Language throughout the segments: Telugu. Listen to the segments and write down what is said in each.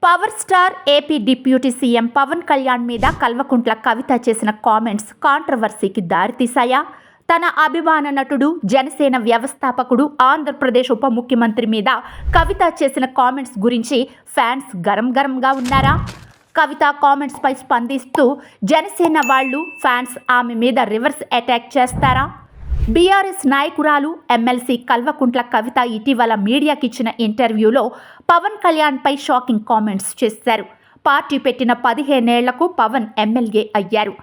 Power star AP deputy CM Pawan Kalyan మీద కల్వకుంట్ల కవిత చేసిన కామెంట్స్ కాంట్రవర్సీకి దారితీశాయా? తన అభిమాన నటుడు, జనసేన వ్యవస్థాపకుడు, ఆంధ్రప్రదేశ్ ఉప ముఖ్యమంత్రి మీద కవిత చేసిన కామెంట్స్ గురించి ఫ్యాన్స్ గరంగా ఉన్నారా? కవిత కామెంట్స్ పై స్పందిస్తూ జనసేన వాళ్ళు, ఫ్యాన్స్ ఆమె మీద రివర్స్ అటాక్ చేస్తారా? బీఆర్ఎస్ నాయకురాలు ఎమ్మెల్సీ కల్వకుంట్ల కవిత ఇటీవల మీడియాకి ఇచ్చిన ఇంటర్వ్యూలో పవన్ కళ్యాణ్పై షాకింగ్ కామెంట్స్ చేశారు. పార్టీ పెట్టిన 15 ఏళ్లకు పవన్ ఎమ్మెల్యే అయ్యారు.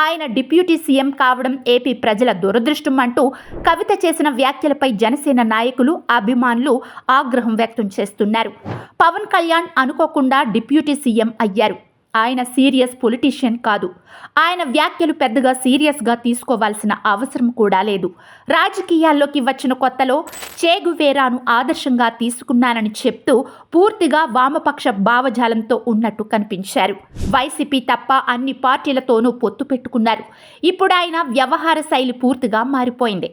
ఆయన డిప్యూటీ సీఎం కావడం ఏపీ ప్రజల దురదృష్టం అంటూ కవిత చేసిన వ్యాఖ్యలపై జనసేన నాయకులు, అభిమానులు ఆగ్రహం వ్యక్తం చేస్తున్నారు. పవన్ కళ్యాణ్ అనుకోకుండా డిప్యూటీ సీఎం అయ్యారు. ఆయన సీరియస్ పొలిటీషియన్ కాదు. ఆయన వ్యాఖ్యలు పెద్దగా సీరియస్గా తీసుకోవాల్సిన అవసరం కూడా లేదు. రాజకీయాల్లోకి వచ్చిన కొత్తలో చేగువేరాను ఆదర్శంగా తీసుకున్నానని చెప్తూ పూర్తిగా వామపక్ష భావజాలంతో ఉన్నట్టు కనిపించారు. వైసీపీ తప్ప అన్ని పార్టీలతోనూ పొత్తు పెట్టుకున్నారు. ఇప్పుడు ఆయన వ్యవహార శైలి పూర్తిగా మారిపోయింది.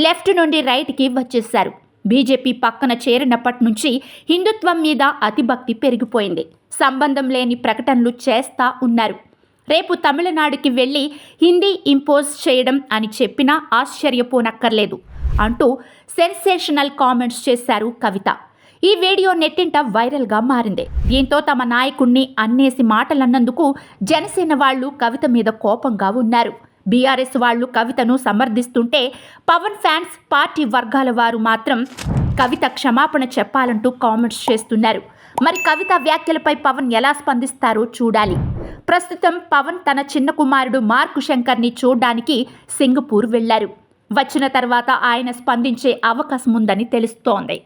లెఫ్ట్ నుండి రైట్కి వచ్చేశారు. బీజేపీ పక్కన చేరినప్పటి నుంచి హిందుత్వం మీద అతిభక్తి పెరిగిపోయింది. సంబంధం లేని ప్రకటనలు చేస్తా ఉన్నారు. రేపు తమిళనాడుకి వెళ్ళి హిందీ ఇంపోజ్ చేయడం అని చెప్పినా ఆశ్చర్యపోనక్కర్లేదు అంటూ సెన్సేషనల్ కామెంట్స్ చేశారు కవిత. ఈ వీడియో నెట్టింట వైరల్గా మారింది. దీంతో తమ నాయకుణ్ణి అన్నేసి మాటలన్నందుకు జనసేన వాళ్ళు కవిత మీద కోపంగా ఉన్నారు. బీఆర్ఎస్ వాళ్ళు కవితను సమర్థిస్తుంటే పవన్ ఫ్యాన్స్, పార్టీ వర్గాల వారు మాత్రం కవిత క్షమాపణ చెప్పాలంటూ కామెంట్స్ చేస్తున్నారు. మరి కవిత వ్యాఖ్యలపై పవన్ ఎలా స్పందిస్తారో చూడాలి. ప్రస్తుతం పవన్ తన చిన్న కుమారుడు మార్కు శంకర్ని చూడ్డానికి సింగపూర్ వెళ్లారు. వచ్చిన తర్వాత ఆయన స్పందించే అవకాశం ఉందని తెలుస్తోంది.